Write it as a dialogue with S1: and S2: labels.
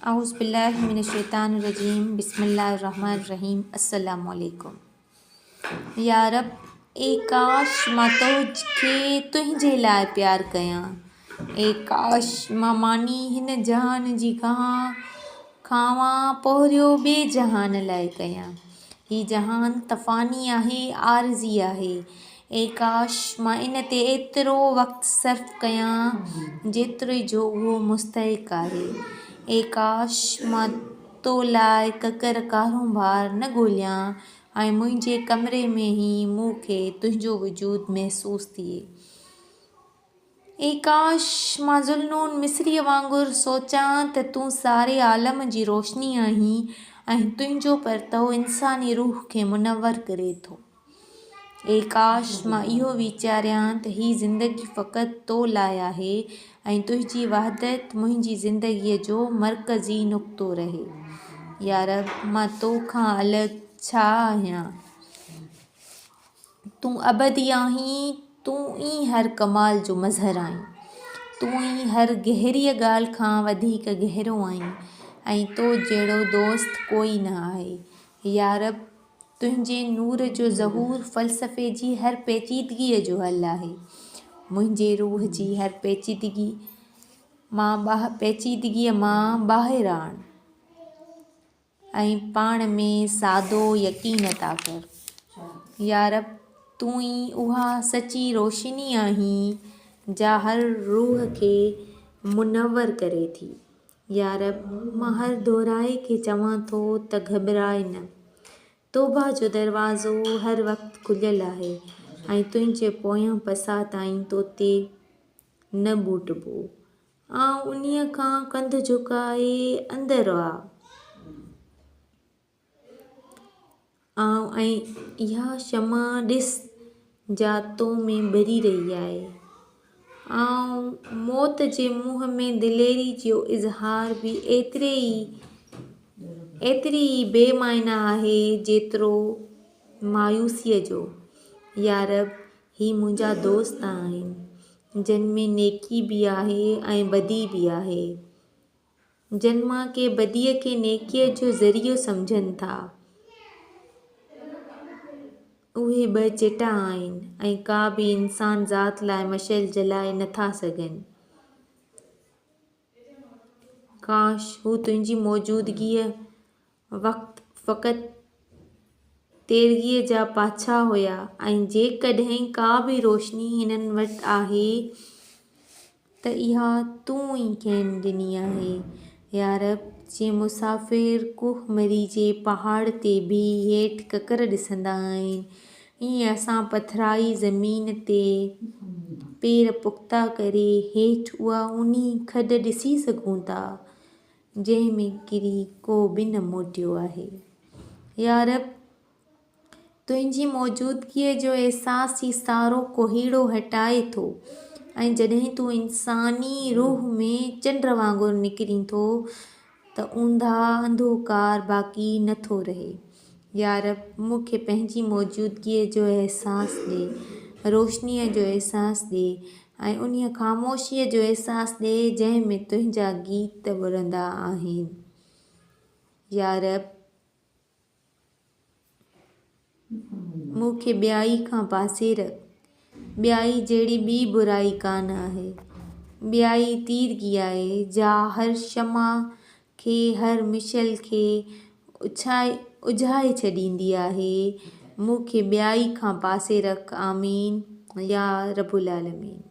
S1: औज़ुबिल्लाहिमिनश्शैतानिर्रजीम बिस्मिल्लाहिर्रहमानिर्रहीम अस्सलामु अलैकुम। या रब, ए काश मां तोखे तुंहिंजे लाइ प्यार कयां। ए काश मां मानी हिन जहान जी खावां पोरियो ॿिए जहान लाइ कयां। ही जहान तफ़ानी आहे, आरज़ी आहे। ए काश मां इन ते एतिरो वक़्तु सर्फ़ कयां जेतिरे जो उहो मुस्तहिक़ आहे। ए काश मां तो लाइ ककर कारोबार न ॻोल्हियां ऐं मुंहिंजे कमरे में ई मूंखे तुंहिंजो वजूद महसूस थिए। ए काश मां ज़ुल्नून मिस्रीअ वांगुरु सोचां त तूं सारे आलम जी रोशनी आहीं ऐं तुंहिंजो परतव इंसानी रूह खे मुनव्वर करे थो। ए काश मां इहो वीचारियां त ही ज़िंदगी फ़क़ति तो लाइ आहे ऐं तुंहिंजी वहदत मुंहिंजी ज़िंदगीअ जो मरकज़ी नुक़्तो रहे। या रब, मां तोखां अलॻि छा आहियां? तूं अबदी आहीं, तूं ई हर कमाल जो मज़हर आहीं। तूं ई हर गहरीअ ॻाल्हि खां वधीक गहरो आहीं ऐं तो जहिड़ो दोस्त कोई न आहे। या रब, तुंहिंजे नूर जो ज़हूर फ़लसफ़े जी हर पेचीदगीअ जो हल आहे। मुंहिंजे रूह जी हर पेचीदगीअ मां ॿाहिरि आण ऐं पाण में सादो यकीन अता कर। या रब, तूं ई उहा सची रोशनी आहीं जा हर रूह खे मुनव्वर करे थी। या रब, मां हर दोहराए खे चवां थो त घबराए न। तौबा जो दरवाज़ो हर वक़्तु खुलियल आहे ऐं तुंहिंजे पोयां पसां ताईं तो ते न ॿूटबो। आउं उन्हीअ खां कंध झुकाए अंदरि आ ऐं इहा शमा ॾिस जा तो में ॿरी रही आहे। मौत जे मुंहं में दिलेरी जो इज़हार बि एतिरी ई बेमायना आहे जेतिरो मायूसीअ जो। या रब, ही मुंहिंजा दोस्त आहिनि जिन में नेकी बि आहे ऐं बदी बि आहे, जिन मां के बदीअ खे नेकीअ जो ज़रियो सम्झनि था। उहे ॿ चिटा आहिनि ऐं का बि इंसान ज़ात लाइ मशल जलाए नथा सघनि। काश हू तुंहिंजी मौजूदगीअ वक़्तु फ़क़ति तेरगीअ जा पाछा हुया ऐं जेकॾहिं का बि रोशनी हिननि वटि आहे त इहा तूं ई खेनि ॾिनी आहे। या रब, जीअं मुसाफ़िर कुहमरी जे पहाड़ ते बि हेठि ककर ॾिसंदा आहिनि, ईअं असां पथराई ज़मीन ते पेर पुख़्ता करे हेठि उहा ऊन्ही खॾ ॾिसी सघूं था जंहिं में किरी को बि न मोटियो आहे। या रब, तुंहिंजी मौजूदगीअ जो अहसासु ई सारो कोहीड़ो हटाए थो ऐं जॾहिं तूं इंसानी रूह में चंड वांगुरु निकिरी थो त अंधकार बाक़ी नथो रहे। या रब, मूंखे पंहिंजी मौजूदगीअ जो अहसासु ॾे, रोशनीअ जो अहसासु ॾे ऐं उन्हीअ ख़ामोशीअ जो अहसासु ॾे जंहिं में तुंहिंजा गीत ॿुलंदा आहिनि। या रब, मूंखे ॿियाई खां पासे रख। ॿियाई जहिड़ी ॿी बुराई कान आहे। ॿियाई तीरगी आहे जा हर शमा खे, हर मिशल खे उझाए छॾींदी आहे। मूंखे ॿियाई खां पासे रख। आमीन या रब्बुल आलमीन।